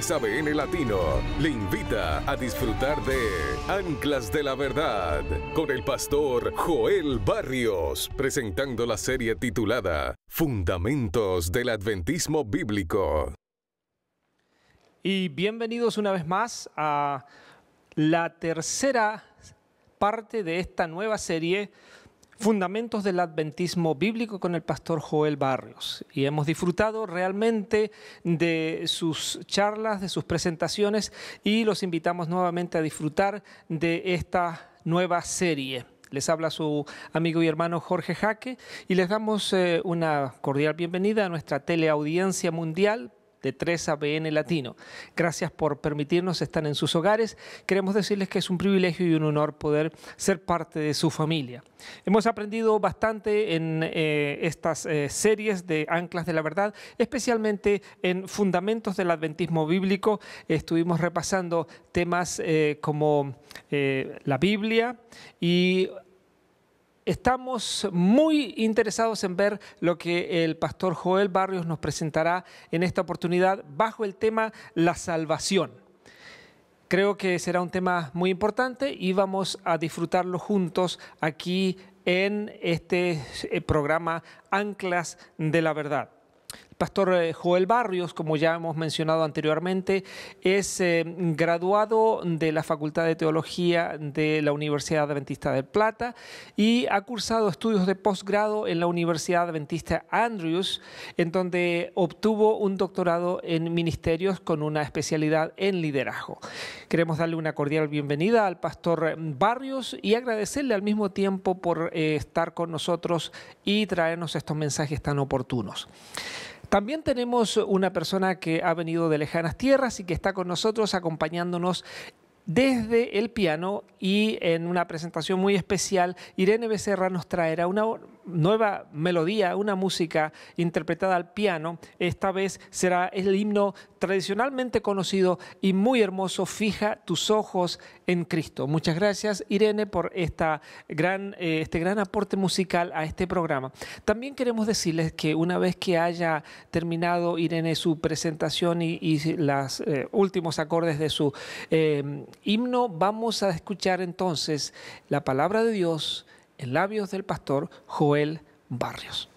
3ABN Latino le invita a disfrutar de Anclas de la Verdad con el pastor Joel Barrios, presentando la serie titulada Fundamentos del Adventismo Bíblico. Y bienvenidos una vez más a la tercera parte de esta nueva serie, Fundamentos del Adventismo Bíblico, con el pastor Joel Barrios. Y hemos disfrutado realmente de sus charlas, de sus presentaciones, y los invitamos nuevamente a disfrutar de esta nueva serie. Les habla su amigo y hermano Jorge Jaque y les damos una cordial bienvenida a nuestra teleaudiencia mundial de 3ABN Latino. Gracias por permitirnos estar en sus hogares. Queremos decirles que es un privilegio y un honor poder ser parte de su familia. Hemos aprendido bastante en estas series de Anclas de la Verdad, especialmente en Fundamentos del Adventismo Bíblico. Estuvimos repasando temas como la Biblia, y estamos muy interesados en ver lo que el pastor Joel Barrios nos presentará en esta oportunidad bajo el tema La Salvación. Creo que será un tema muy importante y vamos a disfrutarlo juntos aquí en este programa Anclas de la Verdad. El pastor Joel Barrios, como ya hemos mencionado anteriormente, es graduado de la Facultad de Teología de la Universidad Adventista del Plata y ha cursado estudios de posgrado en la Universidad Adventista Andrews, en donde obtuvo un doctorado en ministerios con una especialidad en liderazgo. Queremos darle una cordial bienvenida al pastor Barrios y agradecerle al mismo tiempo por estar con nosotros y traernos estos mensajes tan oportunos. También tenemos una persona que ha venido de lejanas tierras y que está con nosotros acompañándonos desde el piano, y en una presentación muy especial, Irene Becerra nos traerá una nueva melodía, una música interpretada al piano. Esta vez será el himno tradicionalmente conocido y muy hermoso, Fija tus ojos en Cristo. Muchas gracias, Irene, por este gran aporte musical a este programa. También queremos decirles que una vez que haya terminado Irene su presentación y los últimos acordes de su himno, vamos a escuchar entonces la palabra de Dios en labios del pastor Joel Barrios.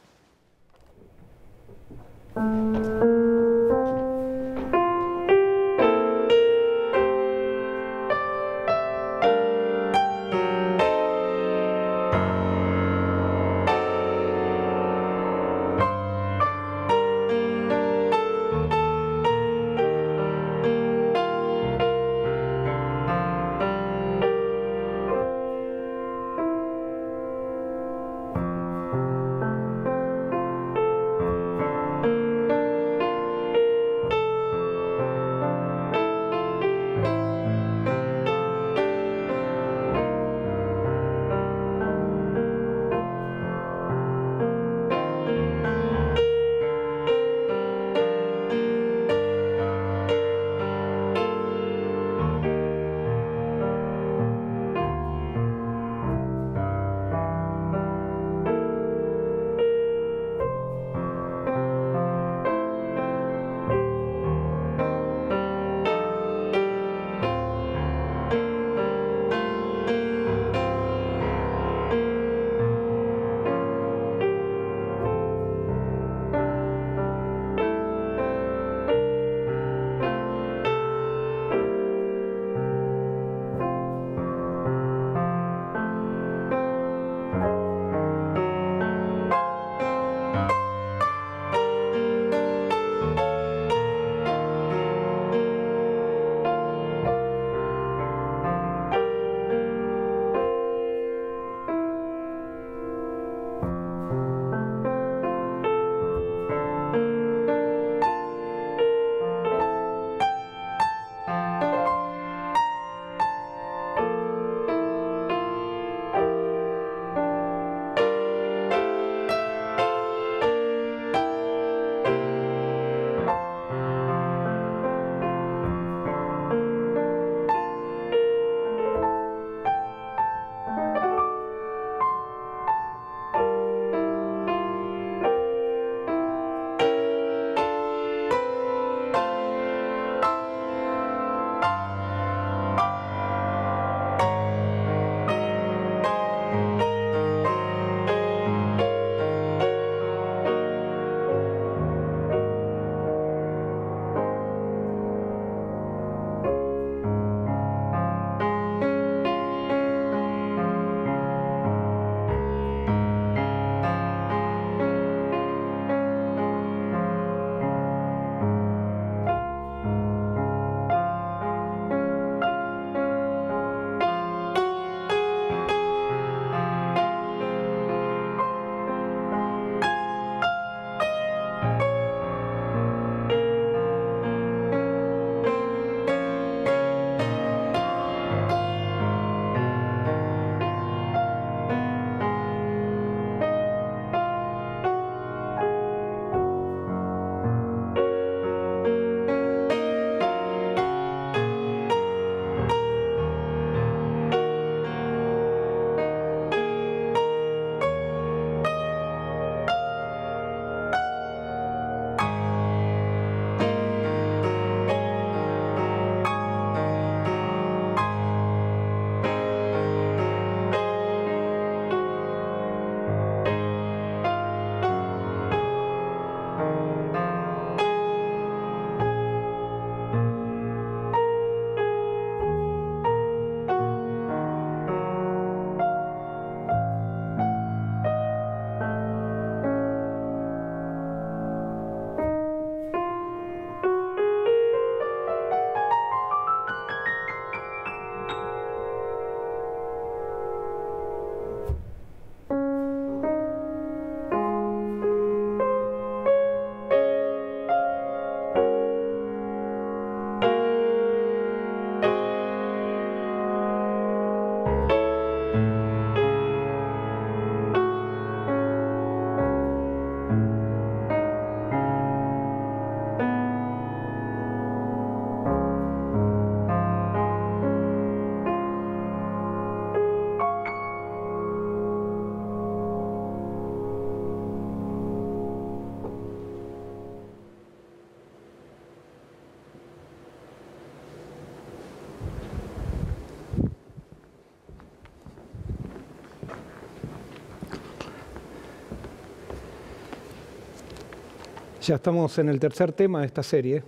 Ya estamos en el tercer tema de esta serie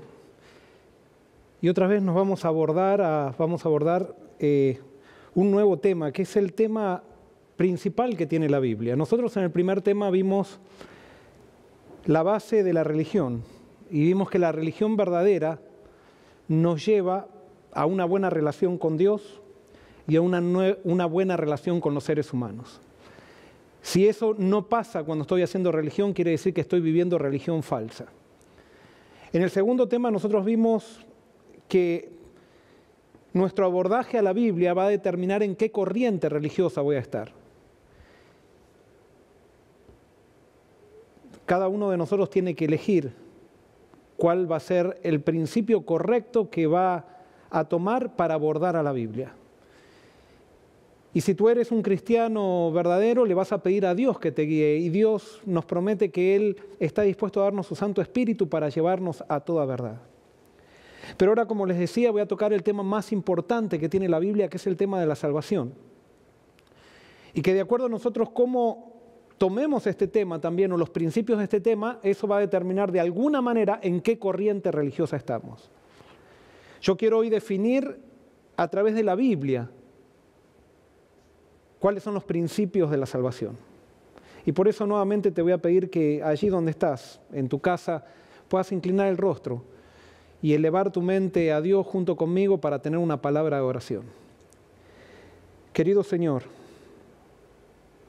y otra vez nos vamos a abordar un nuevo tema, que es el tema principal que tiene la Biblia. Nosotros en el primer tema vimos la base de la religión y vimos que la religión verdadera nos lleva a una buena relación con Dios y a una buena relación con los seres humanos. Si eso no pasa cuando estoy haciendo religión, quiere decir que estoy viviendo religión falsa. En el segundo tema nosotros vimos que nuestro abordaje a la Biblia va a determinar en qué corriente religiosa voy a estar. Cada uno de nosotros tiene que elegir cuál va a ser el principio correcto que va a tomar para abordar a la Biblia. Y si tú eres un cristiano verdadero, le vas a pedir a Dios que te guíe. Y Dios nos promete que Él está dispuesto a darnos su Santo Espíritu para llevarnos a toda verdad. Pero ahora, como les decía, voy a tocar el tema más importante que tiene la Biblia, que es el tema de la salvación. Y que de acuerdo a nosotros cómo tomemos este tema también, o los principios de este tema, eso va a determinar de alguna manera en qué corriente religiosa estamos. Yo quiero hoy definir a través de la Biblia cuáles son los principios de la salvación. Y por eso nuevamente te voy a pedir que allí donde estás, en tu casa, puedas inclinar el rostro y elevar tu mente a Dios junto conmigo para tener una palabra de oración. Querido Señor,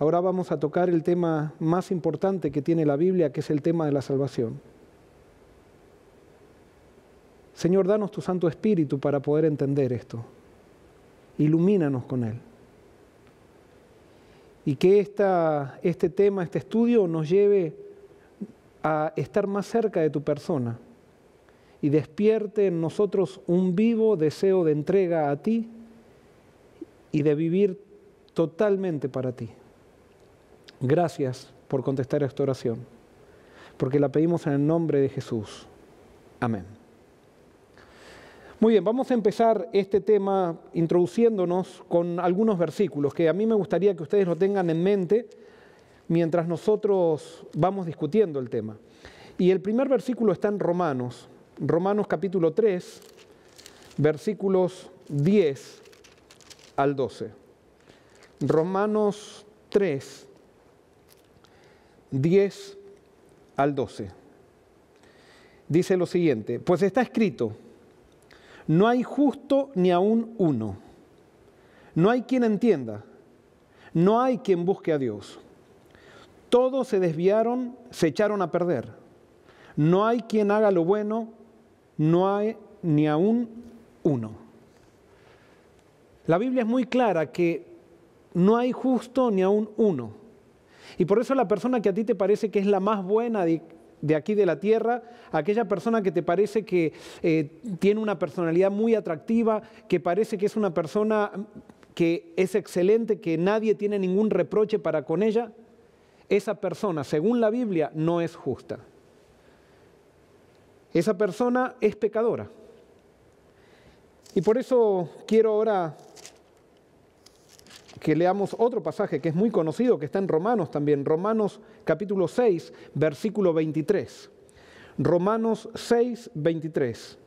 ahora vamos a tocar el tema más importante que tiene la Biblia, que es el tema de la salvación. Señor, danos tu Santo Espíritu para poder entender esto. Ilumínanos con él. Y que este tema, este estudio nos lleve a estar más cerca de tu persona y despierte en nosotros un vivo deseo de entrega a ti y de vivir totalmente para ti. Gracias por contestar esta oración, porque la pedimos en el nombre de Jesús. Amén. Muy bien, vamos a empezar este tema introduciéndonos con algunos versículos que a mí me gustaría que ustedes lo tengan en mente mientras nosotros vamos discutiendo el tema. Y el primer versículo está en Romanos capítulo 3, versículos 10 al 12. Romanos 3, 10 al 12. Dice lo siguiente: pues está escrito, no hay justo ni aun uno. No hay quien entienda. No hay quien busque a Dios. Todos se desviaron, se echaron a perder. No hay quien haga lo bueno. No hay ni aun uno. La Biblia es muy clara que no hay justo ni aun uno. Y por eso la persona que a ti te parece que es la más buena de aquí de la tierra, aquella persona que te parece que tiene una personalidad muy atractiva, que parece que es una persona que es excelente, que nadie tiene ningún reproche para con ella, esa persona, según la Biblia, no es justa. Esa persona es pecadora. Y por eso quiero ahora que leamos otro pasaje que es muy conocido, que está en Romanos también, Romanos capítulo 6, versículo 23. Romanos 6, 23.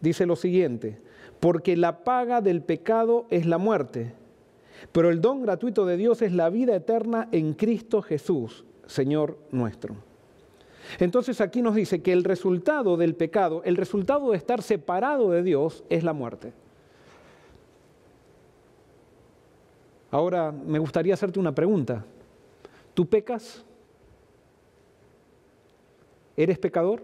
Dice lo siguiente: porque la paga del pecado es la muerte, pero el don gratuito de Dios es la vida eterna en Cristo Jesús, Señor nuestro. Entonces aquí nos dice que el resultado del pecado, el resultado de estar separado de Dios, es la muerte. Ahora me gustaría hacerte una pregunta. ¿Tú pecas? ¿Eres pecador?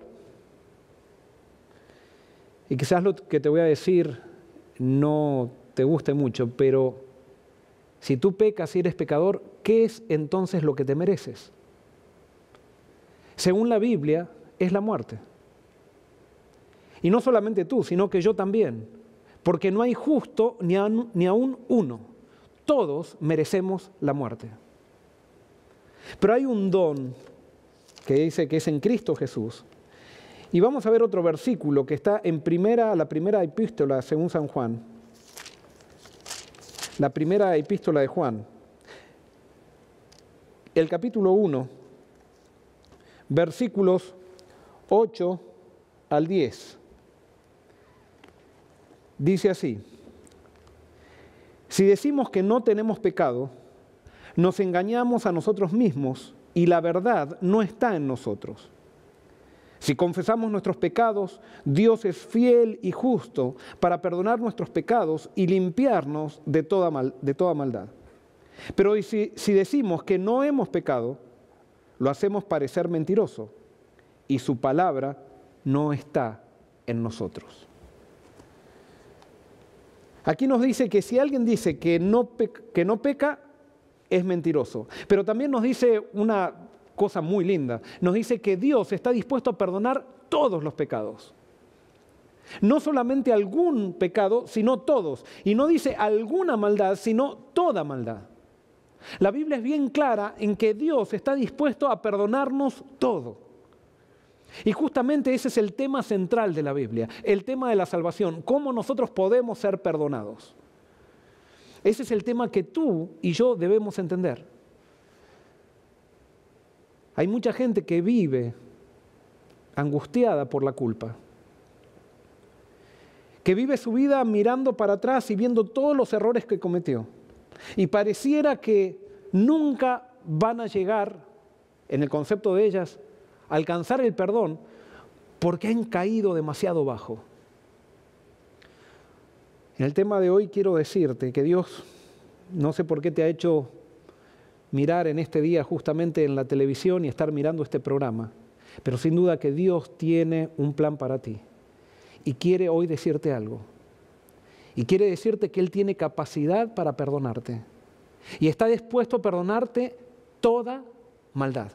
Y quizás lo que te voy a decir no te guste mucho, pero si tú pecas y eres pecador, ¿qué es entonces lo que te mereces? Según la Biblia, es la muerte. Y no solamente tú, sino que yo también. Porque no hay justo ni aún uno. Todos merecemos la muerte. Pero hay un don que dice que es en Cristo Jesús. Y vamos a ver otro versículo que está en la primera epístola según San Juan. La primera epístola de Juan. El capítulo 1, versículos 8 al 10. Dice así: si decimos que no tenemos pecado, nos engañamos a nosotros mismos y la verdad no está en nosotros. Si confesamos nuestros pecados, Dios es fiel y justo para perdonar nuestros pecados y limpiarnos de toda maldad. Pero si decimos que no hemos pecado, lo hacemos parecer mentiroso y su palabra no está en nosotros. Aquí nos dice que si alguien dice que no peca, es mentiroso. Pero también nos dice una cosa muy linda. Nos dice que Dios está dispuesto a perdonar todos los pecados. No solamente algún pecado, sino todos. Y no dice alguna maldad, sino toda maldad. La Biblia es bien clara en que Dios está dispuesto a perdonarnos todo. Y justamente ese es el tema central de la Biblia, el tema de la salvación, cómo nosotros podemos ser perdonados. Ese es el tema que tú y yo debemos entender. Hay mucha gente que vive angustiada por la culpa, que vive su vida mirando para atrás y viendo todos los errores que cometió. Y pareciera que nunca van a llegar, en el concepto de ellas, a alcanzar el perdón porque han caído demasiado bajo. En el tema de hoy quiero decirte que Dios, no sé por qué te ha hecho mirar en este día justamente en la televisión y estar mirando este programa, pero sin duda que Dios tiene un plan para ti y quiere hoy decirte algo. Y quiere decirte que Él tiene capacidad para perdonarte y está dispuesto a perdonarte toda maldad.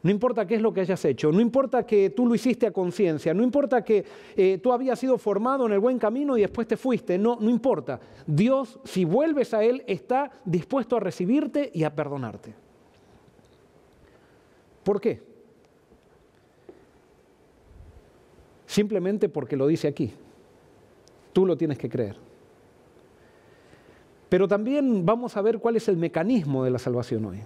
No importa qué es lo que hayas hecho, no importa que tú lo hiciste a conciencia, no importa que tú habías sido formado en el buen camino y después te fuiste, no importa. Dios, si vuelves a Él, está dispuesto a recibirte y a perdonarte. ¿Por qué? Simplemente porque lo dice aquí. Tú lo tienes que creer. Pero también vamos a ver cuál es el mecanismo de la salvación hoy.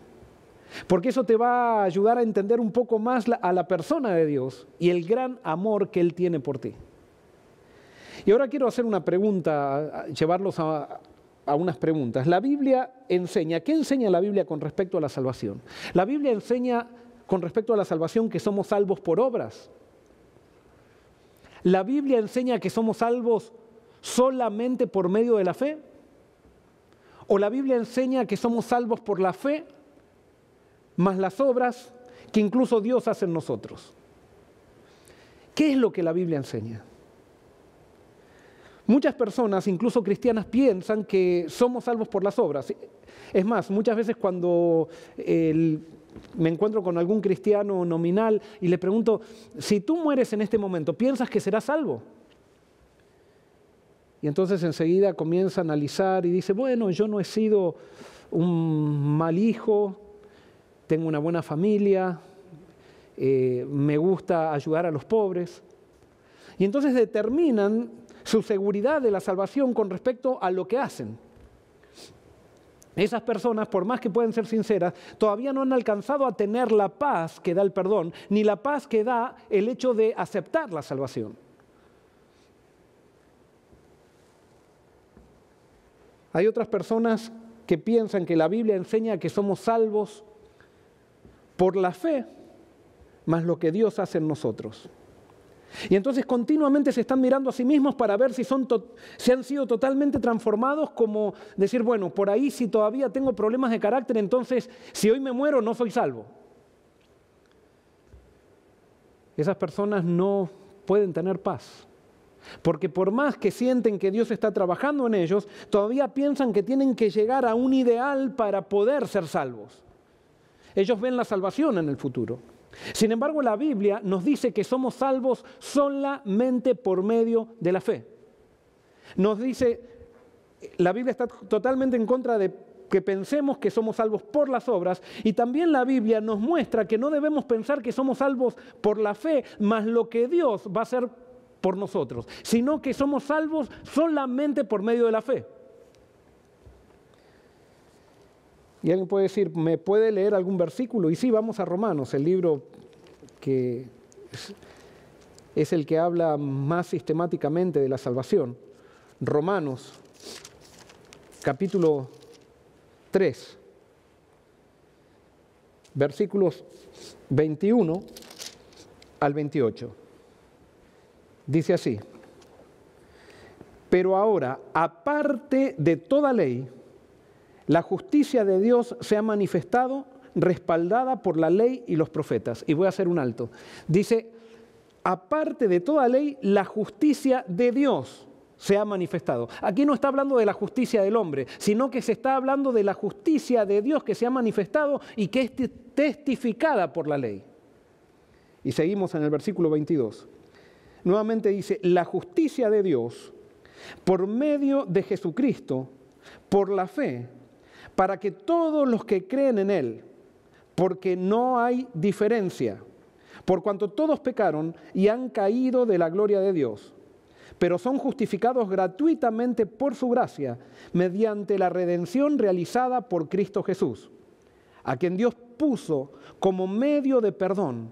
Porque eso te va a ayudar a entender un poco más a la persona de Dios y el gran amor que Él tiene por ti. Y ahora quiero hacer una pregunta, llevarlos a unas preguntas. La Biblia enseña, ¿qué enseña la Biblia con respecto a la salvación? La Biblia enseña con respecto a la salvación que somos salvos por obras. La Biblia enseña que somos salvos solamente por medio de la fe. O la Biblia enseña que somos salvos por la fe más las obras que incluso Dios hace en nosotros. ¿Qué es lo que la Biblia enseña? Muchas personas, incluso cristianas, piensan que somos salvos por las obras. Es más, muchas veces cuando me encuentro con algún cristiano nominal y le pregunto, si tú mueres en este momento, ¿piensas que serás salvo? Y entonces enseguida comienza a analizar y dice, bueno, yo no he sido un mal hijo, tengo una buena familia, me gusta ayudar a los pobres. Y entonces determinan su seguridad de la salvación con respecto a lo que hacen. Esas personas, por más que pueden ser sinceras, todavía no han alcanzado a tener la paz que da el perdón, ni la paz que da el hecho de aceptar la salvación. Hay otras personas que piensan que la Biblia enseña que somos salvos por la fe, más lo que Dios hace en nosotros. Y entonces continuamente se están mirando a sí mismos para ver si han sido totalmente transformados, como decir, bueno, por ahí si todavía tengo problemas de carácter, entonces si hoy me muero no soy salvo. Esas personas no pueden tener paz, porque por más que sienten que Dios está trabajando en ellos, todavía piensan que tienen que llegar a un ideal para poder ser salvos. Ellos ven la salvación en el futuro. Sin embargo, la Biblia nos dice que somos salvos solamente por medio de la fe. Nos dice, la Biblia está totalmente en contra de que pensemos que somos salvos por las obras, y también la Biblia nos muestra que no debemos pensar que somos salvos por la fe, más lo que Dios va a hacer por nosotros, sino que somos salvos solamente por medio de la fe. Y alguien puede decir, ¿me puede leer algún versículo? Y sí, vamos a Romanos, el libro que es el que habla más sistemáticamente de la salvación. Romanos, capítulo 3, versículos 21 al 28. Dice así: pero ahora, aparte de toda ley, la justicia de Dios se ha manifestado, respaldada por la ley y los profetas. Y voy a hacer un alto. Dice, aparte de toda ley, la justicia de Dios se ha manifestado. Aquí no está hablando de la justicia del hombre, sino que se está hablando de la justicia de Dios que se ha manifestado y que es testificada por la ley. Y seguimos en el versículo 22. Nuevamente dice, la justicia de Dios por medio de Jesucristo, por la fe, para que todos los que creen en Él, porque no hay diferencia, por cuanto todos pecaron y han caído de la gloria de Dios, pero son justificados gratuitamente por su gracia, mediante la redención realizada por Cristo Jesús, a quien Dios puso como medio de perdón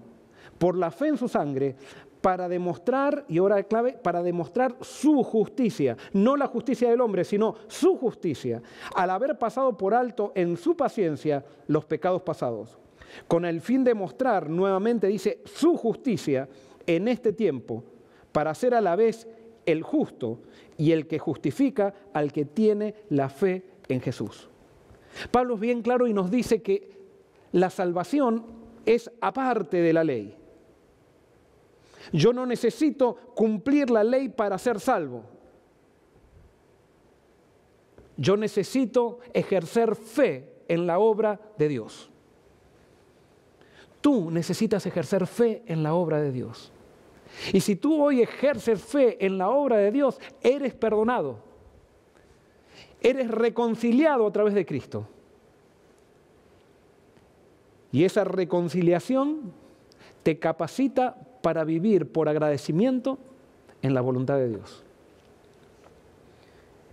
por la fe en su sangre, para demostrar, y ahora es clave, para demostrar su justicia, no la justicia del hombre, sino su justicia, al haber pasado por alto en su paciencia los pecados pasados, con el fin de mostrar nuevamente, dice, su justicia en este tiempo, para ser a la vez el justo y el que justifica al que tiene la fe en Jesús. Pablo es bien claro y nos dice que la salvación es aparte de la ley. Yo no necesito cumplir la ley para ser salvo. Yo necesito ejercer fe en la obra de Dios. Tú necesitas ejercer fe en la obra de Dios. Y si tú hoy ejerces fe en la obra de Dios, eres perdonado. Eres reconciliado a través de Cristo. Y esa reconciliación te capacita para vivir por agradecimiento en la voluntad de Dios.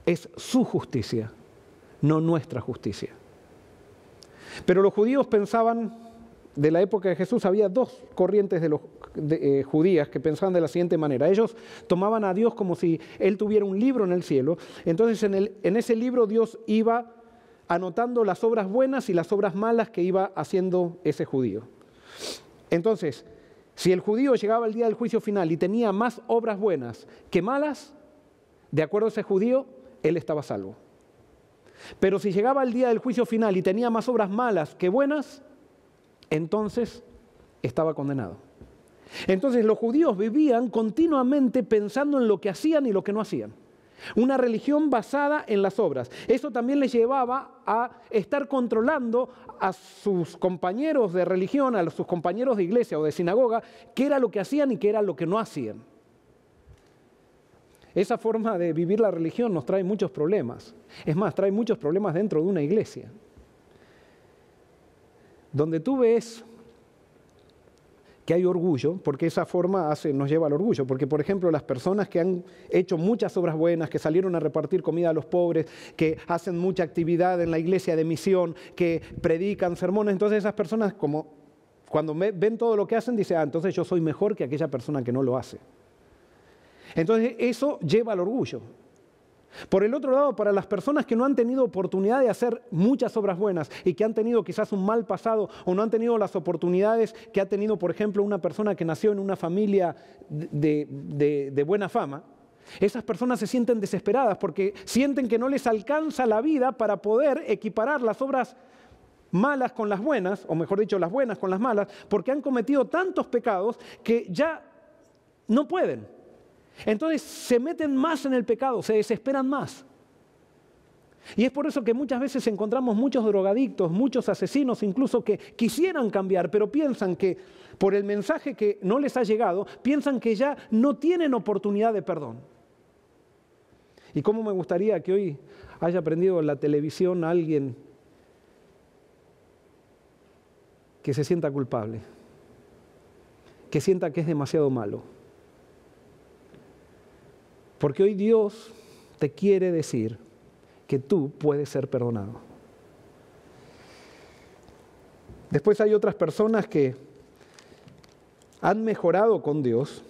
Es su justicia, no nuestra justicia. Pero los judíos pensaban, de la época de Jesús, había dos corrientes judías que pensaban de la siguiente manera. Ellos tomaban a Dios como si Él tuviera un libro en el cielo. Entonces en ese libro Dios iba anotando las obras buenas y las obras malas que iba haciendo ese judío. Entonces, si el judío llegaba al día del juicio final y tenía más obras buenas que malas, de acuerdo a ese judío, él estaba salvo. Pero si llegaba al día del juicio final y tenía más obras malas que buenas, entonces estaba condenado. Entonces los judíos vivían continuamente pensando en lo que hacían y lo que no hacían. Una religión basada en las obras. Eso también les llevaba a estar controlando a sus compañeros de religión, a sus compañeros de iglesia o de sinagoga, qué era lo que hacían y qué era lo que no hacían. Esa forma de vivir la religión nos trae muchos problemas. Es más, trae muchos problemas dentro de una iglesia. Donde tú ves que hay orgullo, porque esa forma nos lleva al orgullo, porque por ejemplo las personas que han hecho muchas obras buenas, que salieron a repartir comida a los pobres, que hacen mucha actividad en la iglesia de misión, que predican sermones, entonces esas personas como cuando ven todo lo que hacen, dicen, entonces yo soy mejor que aquella persona que no lo hace. Entonces eso lleva al orgullo. Por el otro lado, para las personas que no han tenido oportunidad de hacer muchas obras buenas y que han tenido quizás un mal pasado o no han tenido las oportunidades que ha tenido, por ejemplo, una persona que nació en una familia de buena fama, esas personas se sienten desesperadas porque sienten que no les alcanza la vida para poder equiparar las obras malas con las buenas, o mejor dicho, las buenas con las malas, porque han cometido tantos pecados que ya no pueden. Entonces se meten más en el pecado, se desesperan más. Y es por eso que muchas veces encontramos muchos drogadictos, muchos asesinos incluso que quisieran cambiar, pero piensan que por el mensaje que no les ha llegado, piensan que ya no tienen oportunidad de perdón. Y cómo me gustaría que hoy haya aprendido en la televisión a alguien que se sienta culpable, que sienta que es demasiado malo. Porque hoy Dios te quiere decir que tú puedes ser perdonado. Después hay otras personas que han mejorado con Dios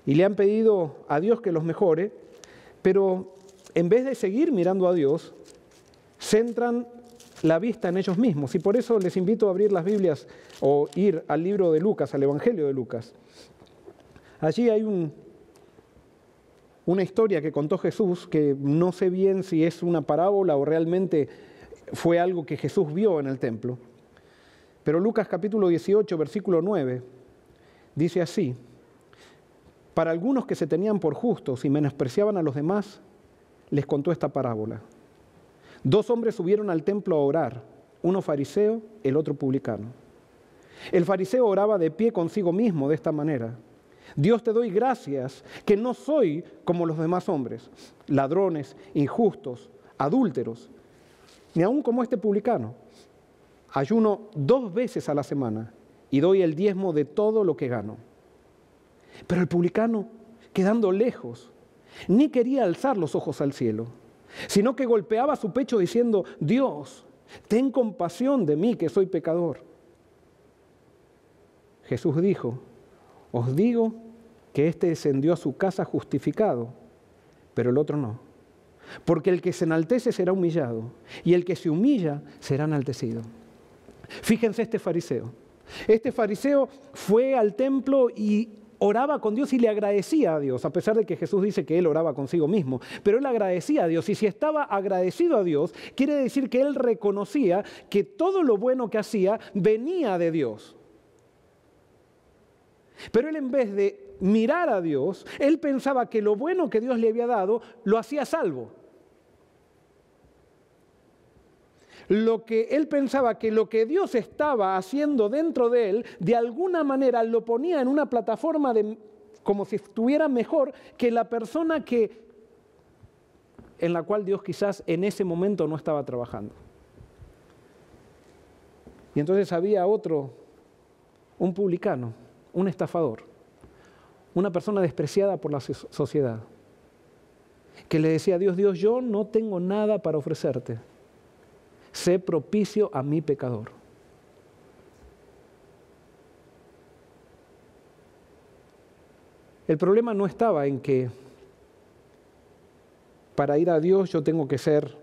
y le han pedido a Dios que los mejore, pero en vez de seguir mirando a Dios, centran la vista en ellos mismos. Y por eso les invito a abrir las Biblias o ir al libro de Lucas, al Evangelio de Lucas. Allí hay una historia que contó Jesús, que no sé bien si es una parábola o realmente fue algo que Jesús vio en el templo. Pero Lucas capítulo 18, versículo 9, dice así: para algunos que se tenían por justos y menospreciaban a los demás, les contó esta parábola. 2 hombres subieron al templo a orar, uno fariseo, el otro publicano. El fariseo oraba de pie consigo mismo de esta manera: Dios, te doy gracias que no soy como los demás hombres, ladrones, injustos, adúlteros, ni aun como este publicano. Ayuno 2 veces a la semana y doy el diezmo de todo lo que gano. Pero el publicano, quedando lejos, ni quería alzar los ojos al cielo, sino que golpeaba su pecho diciendo: Dios, ten compasión de mí, que soy pecador. Jesús dijo: os digo que éste descendió a su casa justificado, pero el otro no. Porque el que se enaltece será humillado, y el que se humilla será enaltecido. Fíjense este fariseo. Este fariseo fue al templo y oraba con Dios y le agradecía a Dios, a pesar de que Jesús dice que él oraba consigo mismo. Pero él agradecía a Dios, y si estaba agradecido a Dios, quiere decir que él reconocía que todo lo bueno que hacía venía de Dios. Pero él, en vez de mirar a Dios, él pensaba que lo bueno que Dios le había dado lo hacía salvo. Él pensaba que lo que Dios estaba haciendo dentro de él, de alguna manera lo ponía en una plataforma como si estuviera mejor que la persona en la cual Dios quizás en ese momento no estaba trabajando. Y entonces había un publicano, un estafador, una persona despreciada por la sociedad, que le decía a Dios: Dios, yo no tengo nada para ofrecerte. Sé propicio a mi pecador. El problema no estaba en que para ir a Dios yo tengo que ser,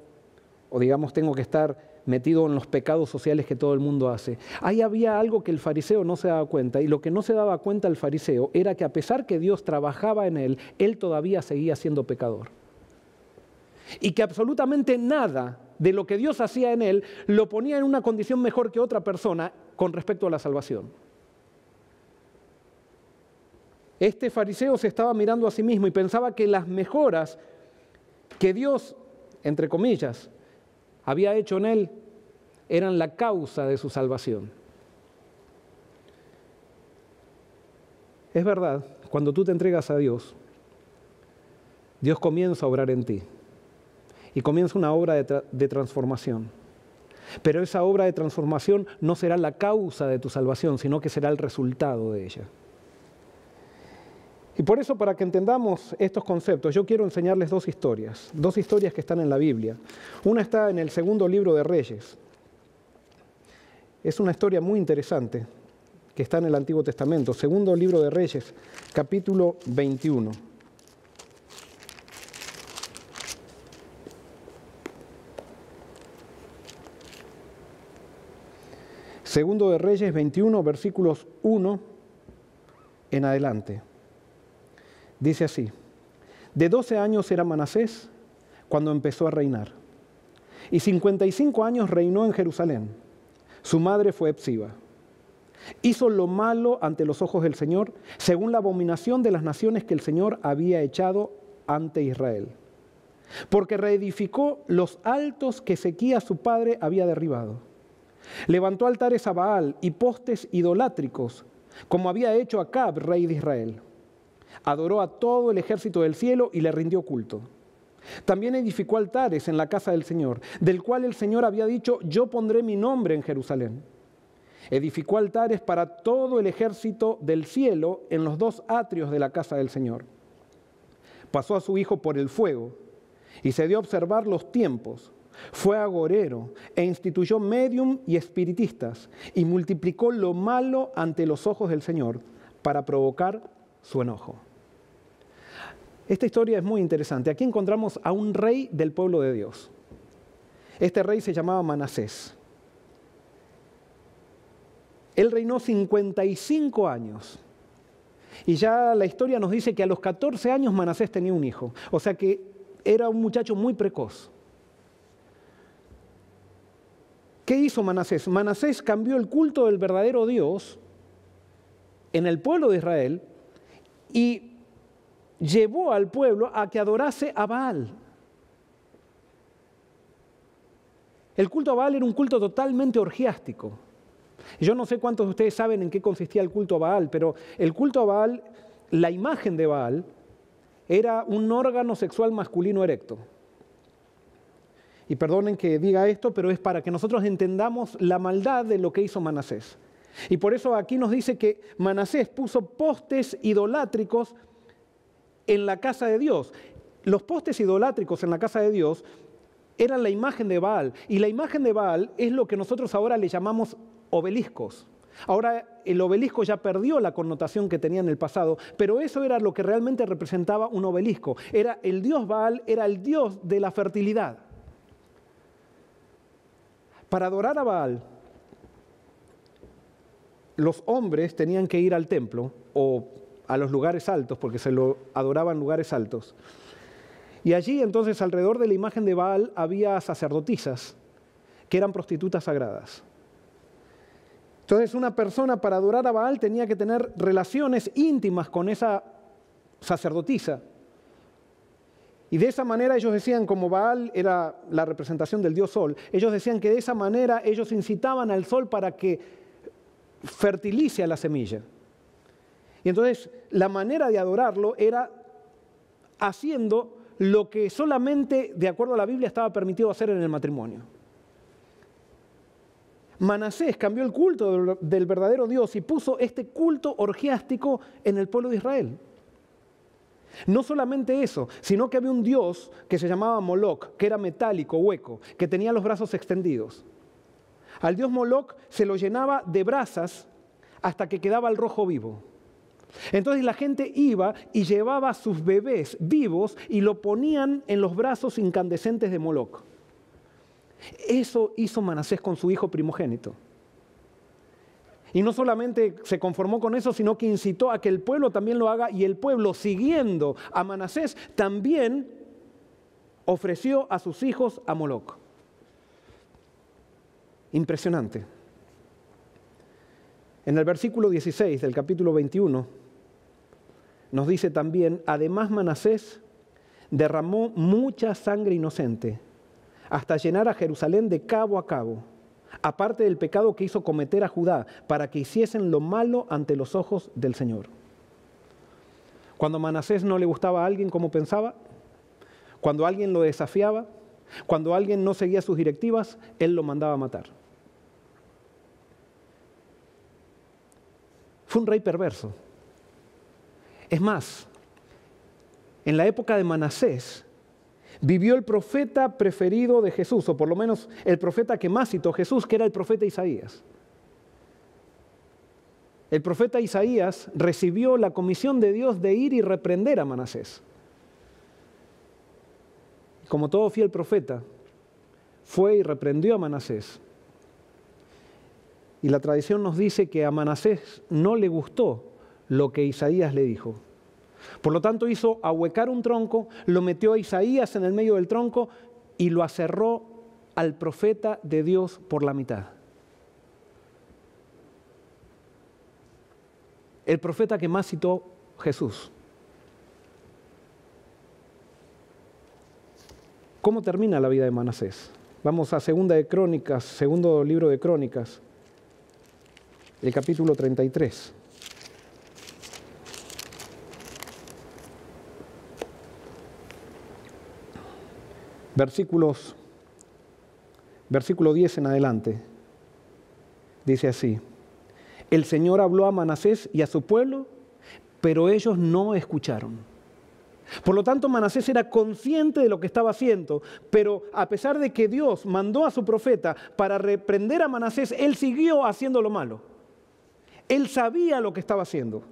o digamos, tengo que estar metido en los pecados sociales que todo el mundo hace. Ahí había algo que el fariseo no se daba cuenta, y lo que no se daba cuenta el fariseo era que a pesar que Dios trabajaba en él, él todavía seguía siendo pecador. Y que absolutamente nada de lo que Dios hacía en él lo ponía en una condición mejor que otra persona con respecto a la salvación. Este fariseo se estaba mirando a sí mismo y pensaba que las mejoras que Dios, entre comillas, había hecho en él eran la causa de su salvación. Es verdad, cuando tú te entregas a Dios, Dios comienza a obrar en ti. Y comienza una obra de transformación. Pero esa obra de transformación no será la causa de tu salvación, sino que será el resultado de ella. Y por eso, para que entendamos estos conceptos, yo quiero enseñarles 2 historias. 2 historias que están en la Biblia. Una está en el 2.º libro de Reyes. Es una historia muy interesante que está en el Antiguo Testamento. 2.º libro de Reyes, capítulo 21. Segundo de Reyes 21, versículos 1 en adelante. Dice así: de 12 años era Manasés cuando empezó a reinar, y 55 años reinó en Jerusalén. Su madre fue Hepsiba. Hizo lo malo ante los ojos del Señor, según la abominación de las naciones que el Señor había echado ante Israel. Porque reedificó los altos que Ezequías su padre había derribado. Levantó altares a Baal y postes idolátricos, como había hecho Acab, rey de Israel. Adoró a todo el ejército del cielo y le rindió culto. También edificó altares en la casa del Señor, del cual el Señor había dicho: yo pondré mi nombre en Jerusalén. Edificó altares para todo el ejército del cielo en los 2 atrios de la casa del Señor. Pasó a su hijo por el fuego y se dio a observar los tiempos. fue agorero e instituyó médium y espiritistas y multiplicó lo malo ante los ojos del Señor para provocar su enojo. Esta historia es muy interesante. Aquí encontramos a un rey del pueblo de Dios. Este rey se llamaba Manasés. Él reinó 55 años. Y ya la historia nos dice que a los 14 años Manasés tenía un hijo. O sea que era un muchacho muy precoz. ¿Qué hizo Manasés? Manasés cambió el culto del verdadero Dios en el pueblo de Israel y llevó al pueblo a que adorase a Baal. El culto a Baal era un culto totalmente orgiástico. Yo no sé cuántos de ustedes saben en qué consistía el culto a Baal, pero el culto a Baal, la imagen de Baal, era un órgano sexual masculino erecto. Y perdonen que diga esto, pero es para que nosotros entendamos la maldad de lo que hizo Manasés. Y por eso aquí nos dice que Manasés puso postes idolátricos en la casa de Dios. Los postes idolátricos en la casa de Dios eran la imagen de Baal. Y la imagen de Baal es lo que nosotros ahora le llamamos obeliscos. Ahora el obelisco ya perdió la connotación que tenía en el pasado, pero eso era lo que realmente representaba un obelisco. Era el dios Baal, era el dios de la fertilidad. Para adorar a Baal, los hombres tenían que ir al templo o a los lugares altos, porque se lo adoraban en lugares altos. Y allí entonces alrededor de la imagen de Baal había sacerdotisas que eran prostitutas sagradas. Entonces una persona para adorar a Baal tenía que tener relaciones íntimas con esa sacerdotisa. Y de esa manera ellos decían, como Baal era la representación del dios Sol, ellos decían que de esa manera ellos incitaban al sol para que fertilice a la semilla. Y entonces la manera de adorarlo era haciendo lo que solamente, de acuerdo a la Biblia, estaba permitido hacer en el matrimonio. Manasés cambió el culto del verdadero Dios y puso este culto orgiástico en el pueblo de Israel. No solamente eso, sino que había un dios que se llamaba Moloc, que era metálico, hueco, que tenía los brazos extendidos. Al dios Moloc se lo llenaba de brasas hasta que quedaba el rojo vivo. Entonces la gente iba y llevaba a sus bebés vivos y lo ponían en los brazos incandescentes de Moloc. Eso hizo Manasés con su hijo primogénito. Y no solamente se conformó con eso, sino que incitó a que el pueblo también lo haga, y el pueblo, siguiendo a Manasés, también ofreció a sus hijos a Moloc. Impresionante. En el versículo 16 del capítulo 21 nos dice también: además Manasés derramó mucha sangre inocente hasta llenar a Jerusalén de cabo a cabo, aparte del pecado que hizo cometer a Judá, para que hiciesen lo malo ante los ojos del Señor. Cuando a Manasés no le gustaba a alguien como pensaba, cuando alguien lo desafiaba, cuando alguien no seguía sus directivas, él lo mandaba a matar. Fue un rey perverso. Es más, en la época de Manasés vivió el profeta preferido de Jesús, o por lo menos el profeta que más citó Jesús, que era el profeta Isaías. El profeta Isaías recibió la comisión de Dios de ir y reprender a Manasés. Como todo fiel profeta, fue y reprendió a Manasés. Y la tradición nos dice que a Manasés no le gustó lo que Isaías le dijo. Por lo tanto, hizo ahuecar un tronco, lo metió a Isaías en el medio del tronco y lo aserró al profeta de Dios por la mitad. El profeta que más citó Jesús. ¿Cómo termina la vida de Manasés? Vamos a segundo libro de Crónicas, el capítulo 33. Versículo 10 en adelante. Dice así: el Señor habló a Manasés y a su pueblo, pero ellos no escucharon. Por lo tanto, Manasés era consciente de lo que estaba haciendo, pero a pesar de que Dios mandó a su profeta para reprender a Manasés, él siguió haciendo lo malo. Él sabía lo que estaba haciendo.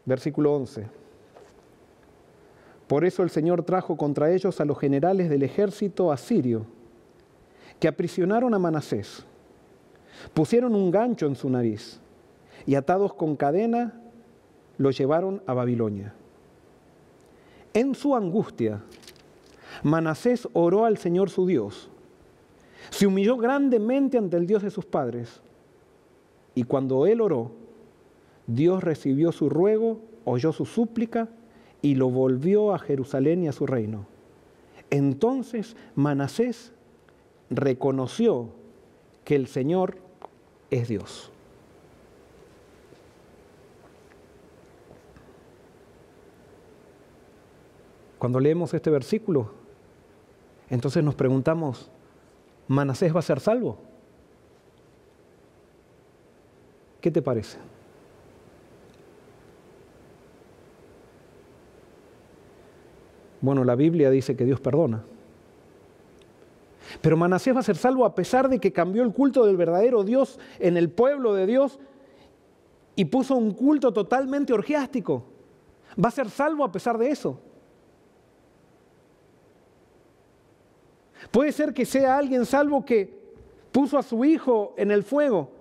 Versículo 11. Por eso el Señor trajo contra ellos a los generales del ejército asirio, que aprisionaron a Manasés. Pusieron un gancho en su nariz y atados con cadena lo llevaron a Babilonia. En su angustia, Manasés oró al Señor su Dios. Se humilló grandemente ante el Dios de sus padres. Y cuando él oró, Dios recibió su ruego, oyó su súplica y lo volvió a Jerusalén y a su reino. Entonces Manasés reconoció que el Señor es Dios. Cuando leemos este versículo, entonces nos preguntamos, ¿Manasés va a ser salvo? ¿Qué te parece? Bueno, la Biblia dice que Dios perdona. Pero Manasés va a ser salvo a pesar de que cambió el culto del verdadero Dios en el pueblo de Dios y puso un culto totalmente orgiástico. Va a ser salvo a pesar de eso. Puede ser que sea alguien salvo que puso a su hijo en el fuego.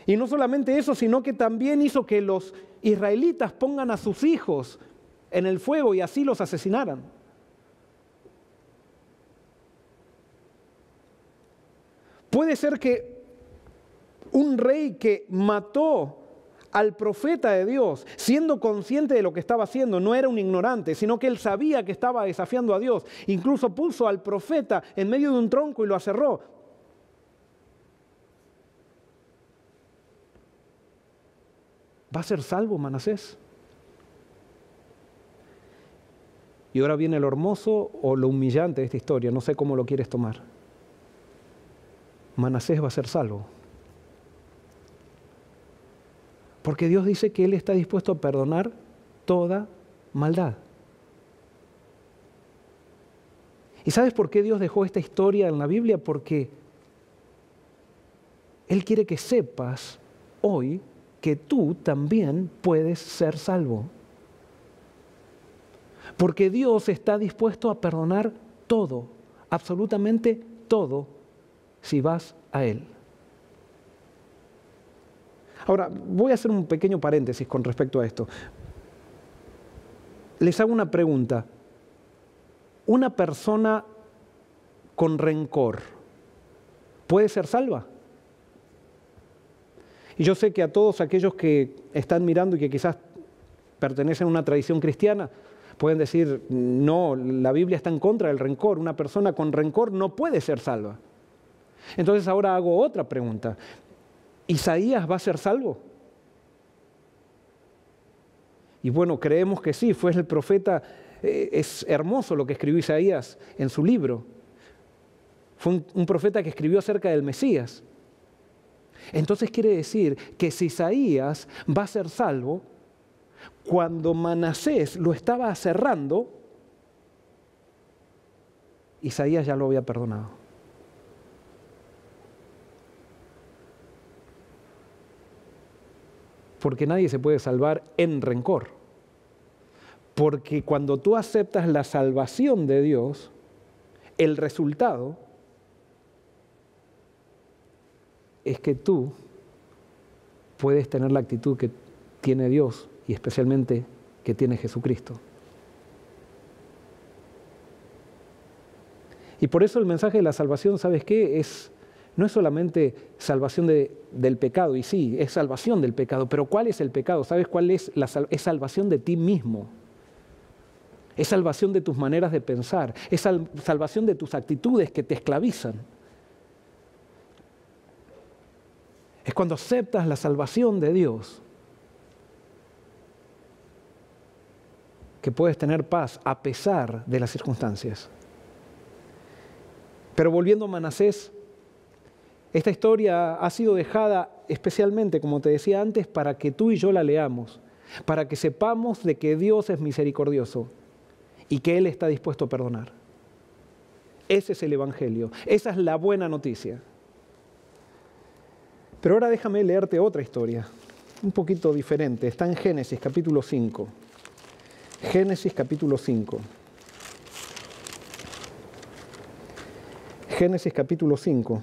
Y no solamente eso, sino que también hizo que los israelitas pongan a sus hijos en el fuego y así los asesinaran. Puede ser que un rey que mató al profeta de Dios, siendo consciente de lo que estaba haciendo, no era un ignorante, sino que él sabía que estaba desafiando a Dios. Incluso puso al profeta en medio de un tronco y lo aserró. ¿Va a ser salvo Manasés? Y ahora viene lo hermoso o lo humillante de esta historia, no sé cómo lo quieres tomar. Manasés va a ser salvo. Porque Dios dice que Él está dispuesto a perdonar toda maldad. ¿Y sabes por qué Dios dejó esta historia en la Biblia? Porque Él quiere que sepas hoy que tú también puedes ser salvo. Porque Dios está dispuesto a perdonar todo, absolutamente todo, si vas a Él. Ahora, voy a hacer un pequeño paréntesis con respecto a esto. Les hago una pregunta. ¿Una persona con rencor puede ser salva? Y yo sé que a todos aquellos que están mirando y que quizás pertenecen a una tradición cristiana, pueden decir, no, la Biblia está en contra del rencor. Una persona con rencor no puede ser salva. Entonces ahora hago otra pregunta. ¿Isaías va a ser salvo? Y bueno, creemos que sí, fue el profeta, es hermoso lo que escribió Isaías en su libro. Fue un profeta que escribió acerca del Mesías. Entonces quiere decir que si Isaías va a ser salvo, cuando Manasés lo estaba aserrando, Isaías ya lo había perdonado. Porque nadie se puede salvar en rencor. Porque cuando tú aceptas la salvación de Dios, el resultado es que tú puedes tener la actitud que tiene Dios y especialmente que tiene Jesucristo. Y por eso el mensaje de la salvación, ¿sabes qué? No es solamente salvación del pecado, y sí, es salvación del pecado, pero ¿cuál es el pecado? ¿Sabes cuál es? Es salvación de ti mismo. Es salvación de tus maneras de pensar, es salvación de tus actitudes que te esclavizan. Es cuando aceptas la salvación de Dios que puedes tener paz a pesar de las circunstancias. Pero volviendo a Manasés, esta historia ha sido dejada especialmente, como te decía antes, para que tú y yo la leamos. para que sepamos de que Dios es misericordioso y que Él está dispuesto a perdonar. Ese es el Evangelio, esa es la buena noticia. Pero ahora déjame leerte otra historia, un poquito diferente. Está en Génesis capítulo 5. Génesis capítulo 5. Génesis capítulo 5.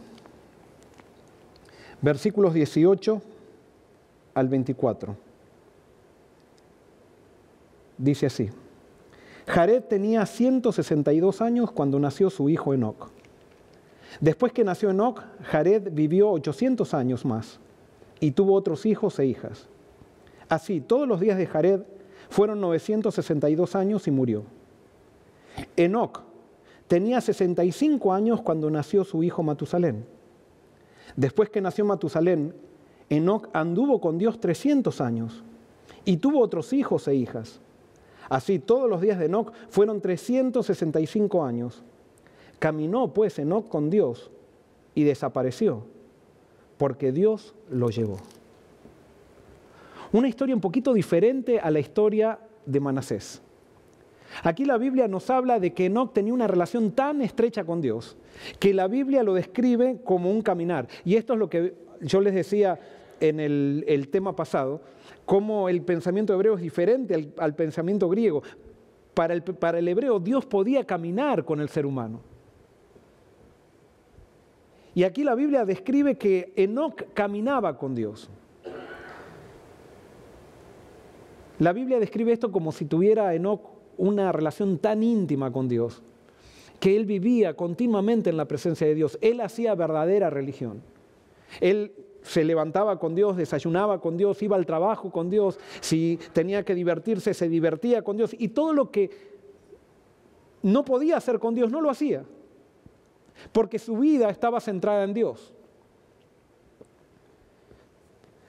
Versículos 18 al 24. Dice así: Jared tenía 162 años cuando nació su hijo Enoc. Después que nació Enoc, Jared vivió 800 años más y tuvo otros hijos e hijas. Así, todos los días de Jared fueron 962 años y murió. Enoc tenía 65 años cuando nació su hijo Matusalén. Después que nació Matusalén, Enoc anduvo con Dios 300 años y tuvo otros hijos e hijas. Así, todos los días de Enoc fueron 365 años. Caminó pues Enoc con Dios y desapareció, porque Dios lo llevó. Una historia un poquito diferente a la historia de Manasés. Aquí la Biblia nos habla de que Enoc tenía una relación tan estrecha con Dios, que la Biblia lo describe como un caminar. Y esto es lo que yo les decía en el tema pasado, cómo el pensamiento hebreo es diferente al pensamiento griego. Para el hebreo, Dios podía caminar con el ser humano. Y aquí la Biblia describe que Enoc caminaba con Dios. La Biblia describe esto como si tuviera Enoc una relación tan íntima con Dios, que él vivía continuamente en la presencia de Dios. Él hacía verdadera religión. Él se levantaba con Dios, desayunaba con Dios, iba al trabajo con Dios, si tenía que divertirse, se divertía con Dios, y todo lo que no podía hacer con Dios, no lo hacía, porque su vida estaba centrada en Dios.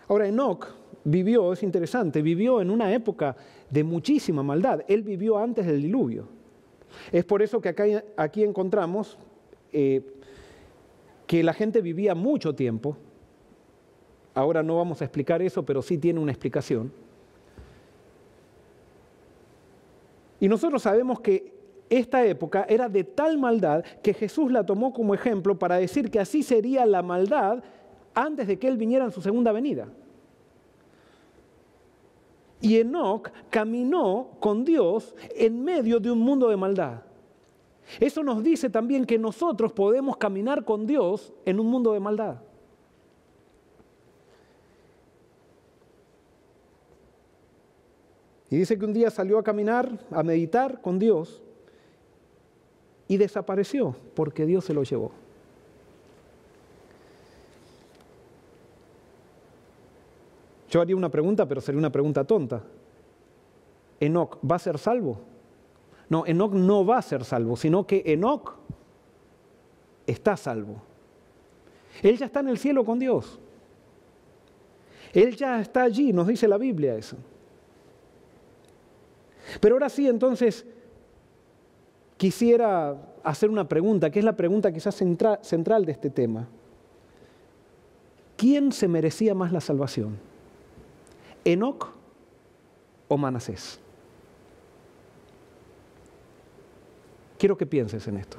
Ahora, Enoc vivió, es interesante, vivió en una época de muchísima maldad. Él vivió antes del diluvio. Es por eso que aquí encontramos que la gente vivía mucho tiempo. Ahora no vamos a explicar eso, pero sí tiene una explicación. Y nosotros sabemos que esta época era de tal maldad que Jesús la tomó como ejemplo para decir que así sería la maldad antes de que Él viniera en su segunda venida. Y Enoc caminó con Dios en medio de un mundo de maldad. Eso nos dice también que nosotros podemos caminar con Dios en un mundo de maldad. Y dice que un día salió a caminar, a meditar con Dios y desapareció porque Dios se lo llevó. Yo haría una pregunta, pero sería una pregunta tonta. ¿Enoc va a ser salvo? No, Enoc no va a ser salvo, sino que Enoc está salvo. Él ya está en el cielo con Dios. Él ya está allí, nos dice la Biblia eso. Pero ahora sí, entonces, quisiera hacer una pregunta, que es la pregunta quizás central de este tema. ¿Quién se merecía más la salvación? ¿Enoc o Manasés? Quiero que pienses en esto.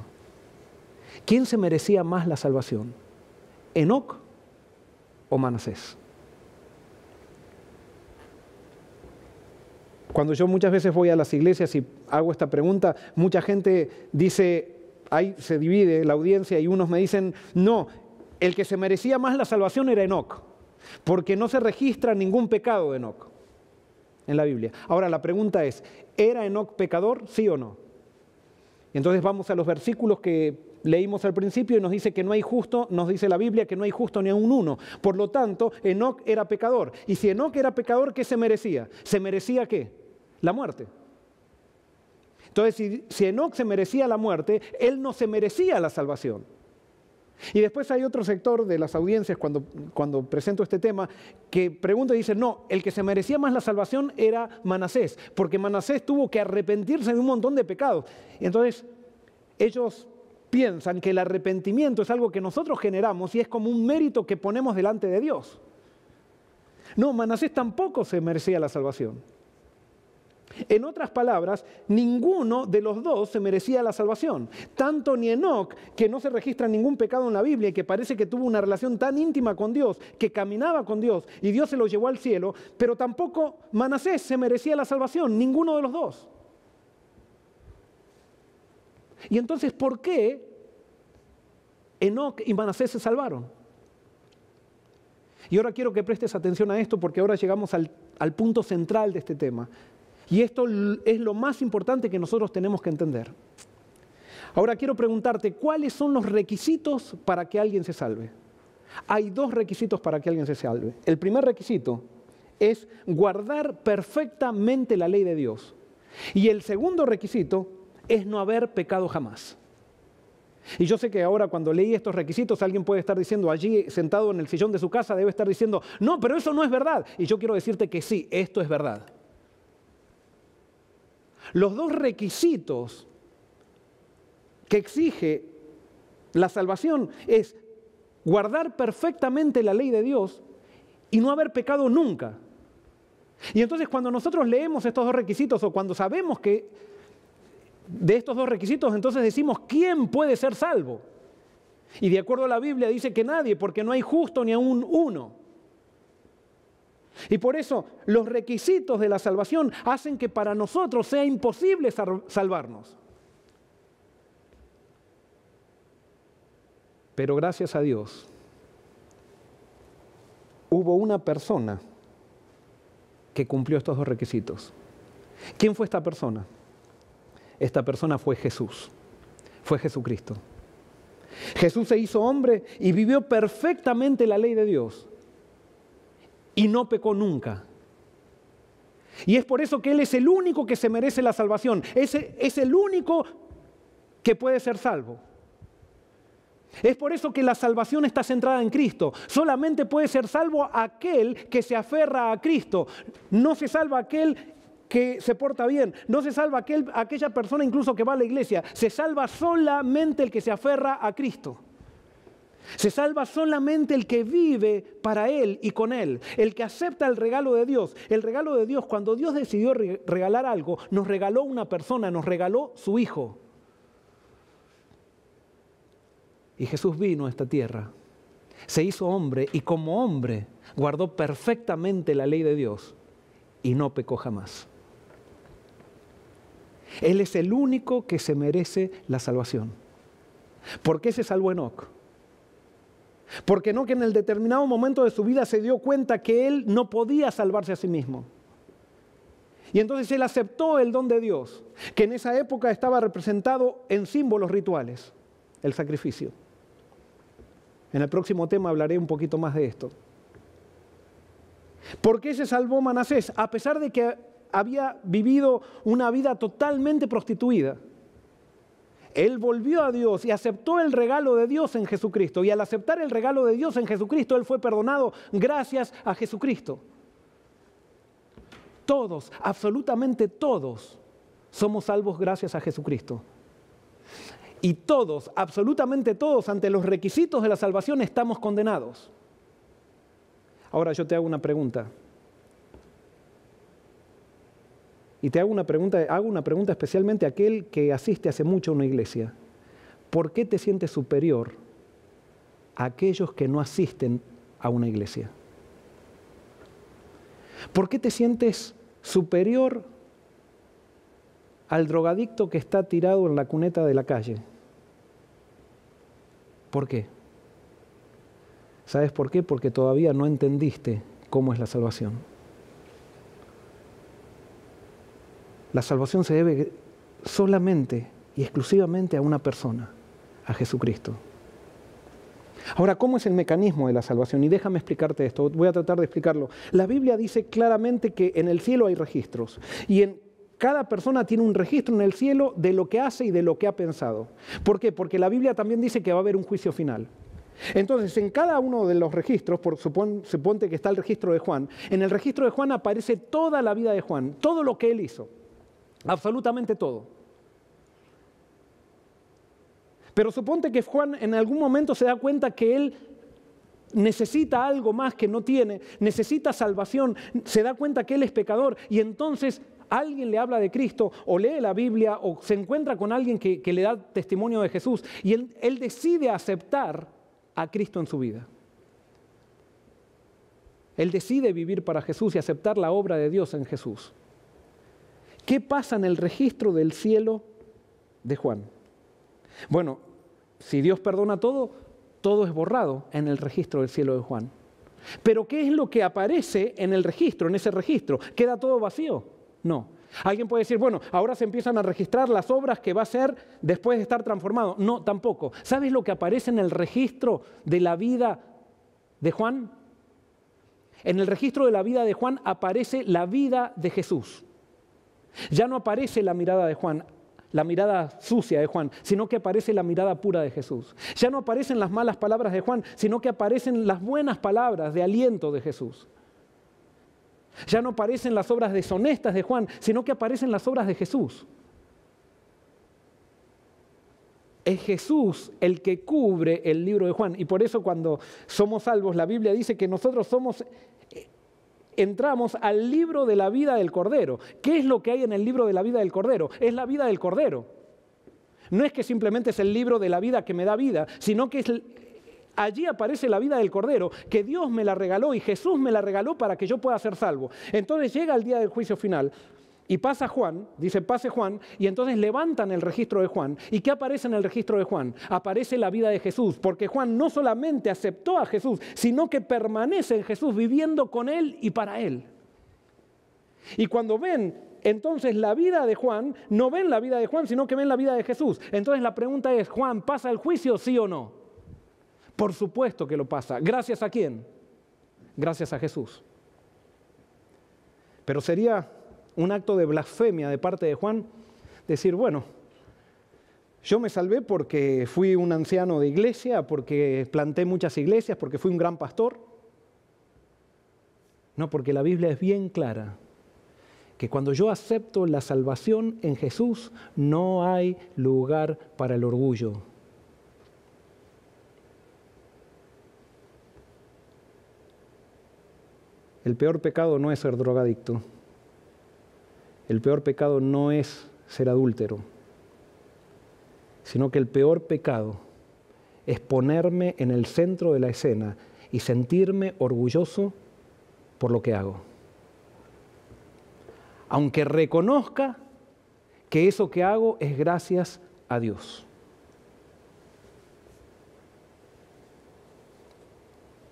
¿Quién se merecía más la salvación? ¿Enoc o Manasés? Cuando yo muchas veces voy a las iglesias y hago esta pregunta, mucha gente dice, ahí se divide la audiencia y unos me dicen, no, el que se merecía más la salvación era Enoc, porque no se registra ningún pecado de Enoc en la Biblia. Ahora la pregunta es, ¿era Enoc pecador? ¿Sí o no? Y entonces vamos a los versículos que leímos al principio y nos dice que no hay justo, nos dice la Biblia que no hay justo ni aun uno. Por lo tanto, Enoc era pecador. Y si Enoc era pecador, ¿qué se merecía? ¿Se merecía qué? La muerte. Entonces, si Enoc se merecía la muerte, él no se merecía la salvación. Y después hay otro sector de las audiencias cuando presento este tema que pregunta y dice, no, el que se merecía más la salvación era Manasés, porque Manasés tuvo que arrepentirse de un montón de pecados. Y entonces ellos piensan que el arrepentimiento es algo que nosotros generamos y es como un mérito que ponemos delante de Dios. No, Manasés tampoco se merecía la salvación. En otras palabras, ninguno de los dos se merecía la salvación. Tanto ni Enoc, que no se registra ningún pecado en la Biblia y que parece que tuvo una relación tan íntima con Dios, que caminaba con Dios y Dios se lo llevó al cielo, pero tampoco Manasés se merecía la salvación, ninguno de los dos. Y entonces, ¿por qué Enoc y Manasés se salvaron? Y ahora quiero que prestes atención a esto porque ahora llegamos al punto central de este tema. Y esto es lo más importante que nosotros tenemos que entender. Ahora quiero preguntarte, ¿cuáles son los requisitos para que alguien se salve? Hay dos requisitos para que alguien se salve. El primer requisito es guardar perfectamente la ley de Dios. Y el segundo requisito es no haber pecado jamás. Y yo sé que ahora cuando leí estos requisitos alguien puede estar diciendo allí sentado en el sillón de su casa, debe estar diciendo, no, pero eso no es verdad. Y yo quiero decirte que sí, esto es verdad. Los dos requisitos que exige la salvación es guardar perfectamente la ley de Dios y no haber pecado nunca. Y entonces cuando nosotros leemos estos dos requisitos o cuando sabemos que de estos dos requisitos, entonces decimos, ¿quién puede ser salvo? Y de acuerdo a la Biblia dice que nadie, porque no hay justo ni aún uno. Y por eso los requisitos de la salvación hacen que para nosotros sea imposible salvarnos. Pero gracias a Dios, hubo una persona que cumplió estos dos requisitos. ¿Quién fue esta persona? Esta persona fue Jesús, fue Jesucristo. Jesús se hizo hombre y vivió perfectamente la ley de Dios. Y no pecó nunca. Y es por eso que Él es el único que se merece la salvación. Es el único que puede ser salvo. Es por eso que la salvación está centrada en Cristo. Solamente puede ser salvo aquel que se aferra a Cristo. No se salva aquel que se porta bien. No se salva aquella persona incluso que va a la iglesia. Se salva solamente el que se aferra a Cristo. Se salva solamente el que vive para Él y con Él, el que acepta el regalo de Dios. El regalo de Dios, cuando Dios decidió regalar algo, nos regaló una persona, nos regaló su Hijo. Y Jesús vino a esta tierra, se hizo hombre y como hombre guardó perfectamente la ley de Dios y no pecó jamás. Él es el único que se merece la salvación. ¿Por qué se salvó Enoc? Porque Enoc en el determinado momento de su vida se dio cuenta que él no podía salvarse a sí mismo. Y entonces él aceptó el don de Dios, que en esa época estaba representado en símbolos rituales, el sacrificio. En el próximo tema hablaré un poquito más de esto. ¿Por qué se salvó Manasés? A pesar de que había vivido una vida totalmente prostituida. Él volvió a Dios y aceptó el regalo de Dios en Jesucristo. Y al aceptar el regalo de Dios en Jesucristo, él fue perdonado gracias a Jesucristo. Todos, absolutamente todos, somos salvos gracias a Jesucristo. Y todos, absolutamente todos, ante los requisitos de la salvación estamos condenados. Ahora yo te hago una pregunta. Y te hago una pregunta especialmente a aquel que asiste hace mucho a una iglesia. ¿Por qué te sientes superior a aquellos que no asisten a una iglesia? ¿Por qué te sientes superior al drogadicto que está tirado en la cuneta de la calle? ¿Por qué? ¿Sabes por qué? Porque todavía no entendiste cómo es la salvación. La salvación se debe solamente y exclusivamente a una persona, a Jesucristo. Ahora, ¿cómo es el mecanismo de la salvación? Y déjame explicarte esto, voy a tratar de explicarlo. La Biblia dice claramente que en el cielo hay registros y cada persona tiene un registro en el cielo de lo que hace y de lo que ha pensado. ¿Por qué? Porque la Biblia también dice que va a haber un juicio final. Entonces, en cada uno de los registros, suponte que está el registro de Juan, en el registro de Juan aparece toda la vida de Juan, todo lo que él hizo. Absolutamente todo. Pero suponte que Juan en algún momento se da cuenta que él necesita algo más que no tiene, necesita salvación, se da cuenta que él es pecador y entonces alguien le habla de Cristo o lee la Biblia o se encuentra con alguien que le da testimonio de Jesús y él decide aceptar a Cristo en su vida. Él decide vivir para Jesús y aceptar la obra de Dios en Jesús. ¿Qué pasa en el registro del cielo de Juan? Bueno, si Dios perdona todo, todo es borrado en el registro del cielo de Juan. Pero ¿qué es lo que aparece en el registro, en ese registro? ¿Queda todo vacío? No. Alguien puede decir, bueno, ahora se empiezan a registrar las obras que va a hacer después de estar transformado. No, tampoco. ¿Sabes lo que aparece en el registro de la vida de Juan? En el registro de la vida de Juan aparece la vida de Jesús. Ya no aparece la mirada de Juan, la mirada sucia de Juan, sino que aparece la mirada pura de Jesús. Ya no aparecen las malas palabras de Juan, sino que aparecen las buenas palabras de aliento de Jesús. Ya no aparecen las obras deshonestas de Juan, sino que aparecen las obras de Jesús. Es Jesús el que cubre el libro de Juan. Y por eso cuando somos salvos, la Biblia dice que nosotros entramos al libro de la vida del Cordero. ¿Qué es lo que hay en el libro de la vida del Cordero? Es la vida del Cordero. No es que simplemente es el libro de la vida que me da vida, sino que allí aparece la vida del Cordero, que Dios me la regaló y Jesús me la regaló para que yo pueda ser salvo. Entonces llega el día del juicio final y pasa Juan, dice pase Juan, y entonces levantan el registro de Juan. ¿Y qué aparece en el registro de Juan? Aparece la vida de Jesús, porque Juan no solamente aceptó a Jesús, sino que permanece en Jesús viviendo con Él y para Él. Y cuando ven entonces la vida de Juan, no ven la vida de Juan, sino que ven la vida de Jesús. Entonces la pregunta es, ¿Juan pasa el juicio, sí o no? Por supuesto que lo pasa. ¿Gracias a quién? Gracias a Jesús. Pero sería un acto de blasfemia de parte de Juan decir, bueno, yo me salvé porque fui un anciano de iglesia, porque planté muchas iglesias, porque fui un gran pastor. No, porque la Biblia es bien clara, que cuando yo acepto la salvación en Jesús, no hay lugar para el orgullo. El peor pecado no es ser drogadicto. El peor pecado no es ser adúltero, sino que el peor pecado es ponerme en el centro de la escena y sentirme orgulloso por lo que hago. Aunque reconozca que eso que hago es gracias a Dios.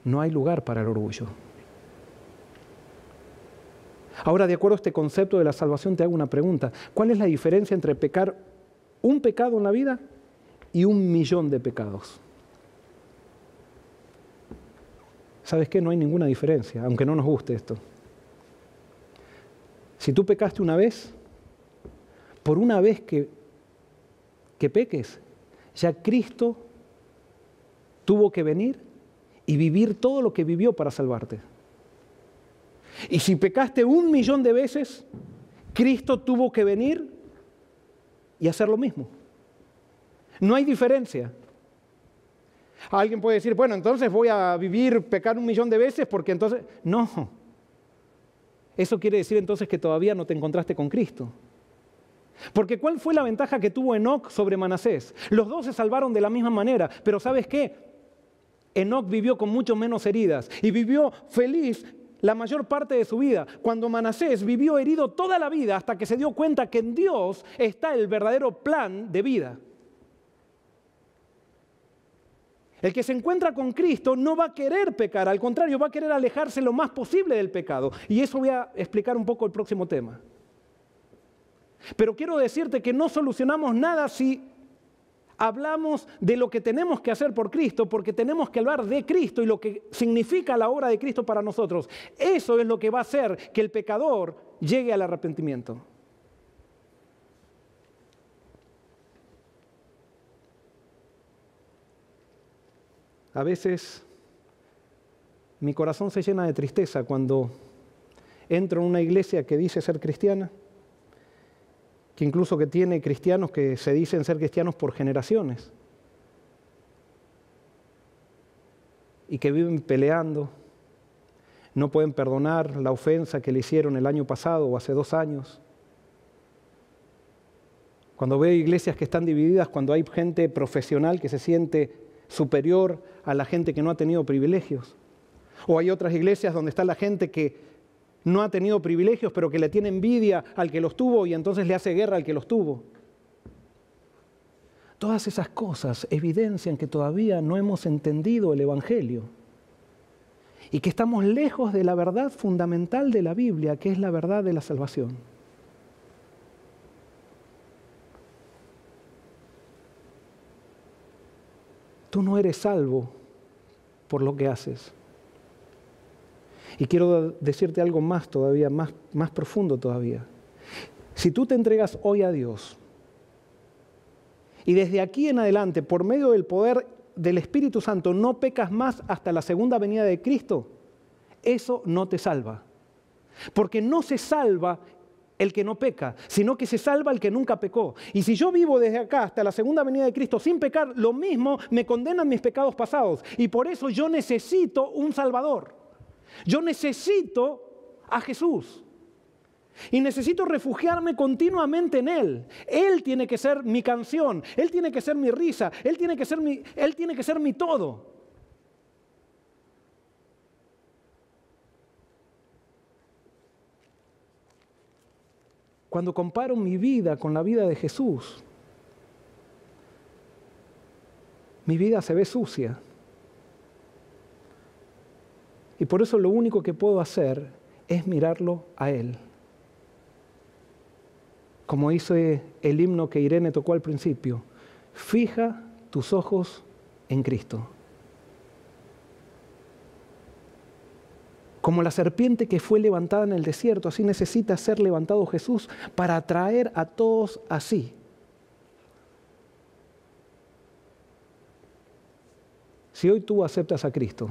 No hay lugar para el orgullo. Ahora, de acuerdo a este concepto de la salvación, te hago una pregunta. ¿Cuál es la diferencia entre pecar un pecado en la vida y 1.000.000 de pecados? ¿Sabes qué? No hay ninguna diferencia, aunque no nos guste esto. Si tú pecaste una vez, por una vez que peques, ya Cristo tuvo que venir y vivir todo lo que vivió para salvarte. Y si pecaste 1.000.000 de veces, Cristo tuvo que venir y hacer lo mismo. No hay diferencia. Alguien puede decir, bueno, entonces voy a pecar 1.000.000 de veces porque entonces... No. Eso quiere decir entonces que todavía no te encontraste con Cristo. Porque ¿cuál fue la ventaja que tuvo Enoc sobre Manasés? Los dos se salvaron de la misma manera, pero ¿sabes qué? Enoc vivió con mucho menos heridas y vivió feliz la mayor parte de su vida, cuando Manasés vivió herido toda la vida hasta que se dio cuenta que en Dios está el verdadero plan de vida. El que se encuentra con Cristo no va a querer pecar, al contrario, va a querer alejarse lo más posible del pecado. Y eso voy a explicar un poco el próximo tema. Pero quiero decirte que no solucionamos nada si hablamos de lo que tenemos que hacer por Cristo, porque tenemos que hablar de Cristo y lo que significa la obra de Cristo para nosotros. Eso es lo que va a hacer que el pecador llegue al arrepentimiento. A veces mi corazón se llena de tristeza cuando entro en una iglesia que dice ser cristiana, que incluso que tiene cristianos que se dicen ser cristianos por generaciones. y que viven peleando, no pueden perdonar la ofensa que le hicieron el año pasado o hace 2 años. Cuando veo iglesias que están divididas, cuando hay gente profesional que se siente superior a la gente que no ha tenido privilegios. O hay otras iglesias donde está la gente que no ha tenido privilegios, pero que le tiene envidia al que los tuvo y entonces le hace guerra al que los tuvo. Todas esas cosas evidencian que todavía no hemos entendido el Evangelio y que estamos lejos de la verdad fundamental de la Biblia, que es la verdad de la salvación. Tú no eres salvo por lo que haces. Y quiero decirte algo más todavía, más profundo todavía. Si tú te entregas hoy a Dios, y desde aquí en adelante, por medio del poder del Espíritu Santo, no pecas más hasta la segunda venida de Cristo, eso no te salva. Porque no se salva el que no peca, sino que se salva el que nunca pecó. Y si yo vivo desde acá hasta la segunda venida de Cristo sin pecar, lo mismo me condenan mis pecados pasados. Y por eso yo necesito un Salvador. Yo necesito a Jesús. Y necesito refugiarme continuamente en Él. Él tiene que ser mi canción, Él tiene que ser mi risa, Él tiene que ser mi todo. Cuando comparo mi vida con la vida de Jesús, mi vida se ve sucia. Y por eso lo único que puedo hacer es mirarlo a Él. Como dice el himno que Irene tocó al principio, fija tus ojos en Cristo. Como la serpiente que fue levantada en el desierto, así necesita ser levantado Jesús para atraer a todos a sí. Si hoy tú aceptas a Cristo,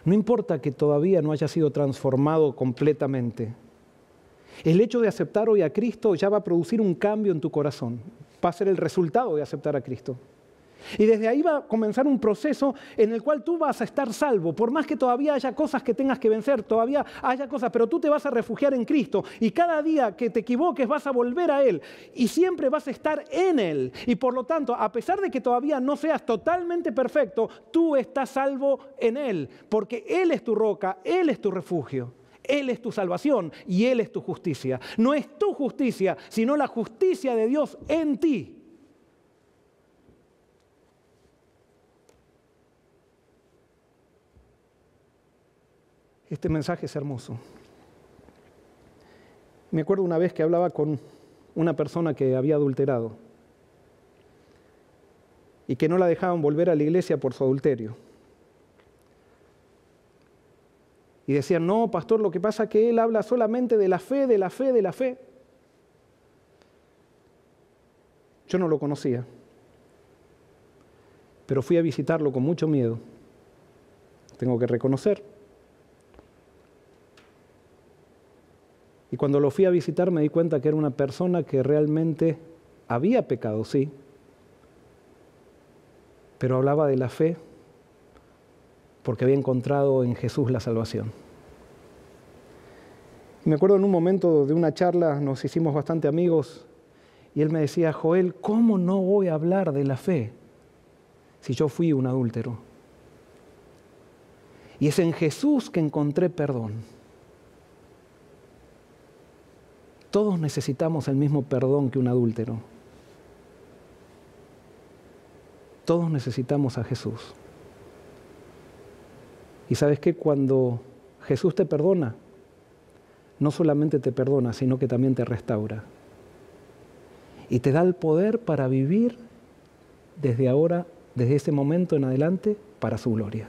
no importa que todavía no haya sido transformado completamente, el hecho de aceptar hoy a Cristo ya va a producir un cambio en tu corazón. Va a ser el resultado de aceptar a Cristo. Y desde ahí va a comenzar un proceso en el cual tú vas a estar salvo. Por más que todavía haya cosas que tengas que vencer, todavía haya cosas, pero tú te vas a refugiar en Cristo. Y cada día que te equivoques vas a volver a Él. Y siempre vas a estar en Él. Y por lo tanto, a pesar de que todavía no seas totalmente perfecto, tú estás salvo en Él. Porque Él es tu roca, Él es tu refugio. Él es tu salvación y Él es tu justicia. No es tu justicia, sino la justicia de Dios en ti. Este mensaje es hermoso. Me acuerdo una vez que hablaba con una persona que había adulterado y que no la dejaban volver a la iglesia por su adulterio. Y decían, no, pastor, lo que pasa es que él habla solamente de la fe, de la fe, de la fe. Yo no lo conocía, pero fui a visitarlo con mucho miedo. Tengo que reconocer. Y cuando lo fui a visitar me di cuenta que era una persona que realmente había pecado, sí, pero hablaba de la fe porque había encontrado en Jesús la salvación. Me acuerdo en un momento de una charla, nos hicimos bastante amigos, y él me decía, Joel, ¿cómo no voy a hablar de la fe si yo fui un adúltero? Y es en Jesús que encontré perdón. Todos necesitamos el mismo perdón que un adúltero. Todos necesitamos a Jesús. Y ¿sabes qué? Cuando Jesús te perdona, no solamente te perdona, sino que también te restaura. Y te da el poder para vivir desde ahora, desde ese momento en adelante, para su gloria.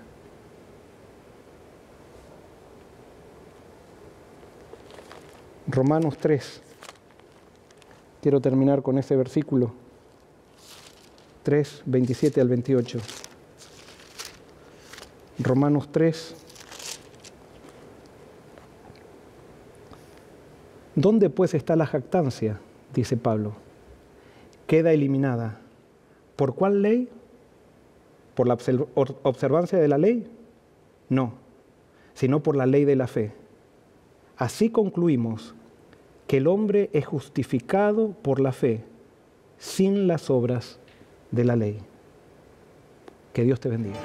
Romanos 3. Quiero terminar con ese versículo. 3, 27 al 28. Romanos 3. ¿Dónde pues está la jactancia? Dice Pablo. Queda eliminada. ¿Por cuál ley? ¿Por la observancia de la ley? No, sino por la ley de la fe. Así concluimos que el hombre es justificado por la fe, sin las obras de la ley. Que Dios te bendiga.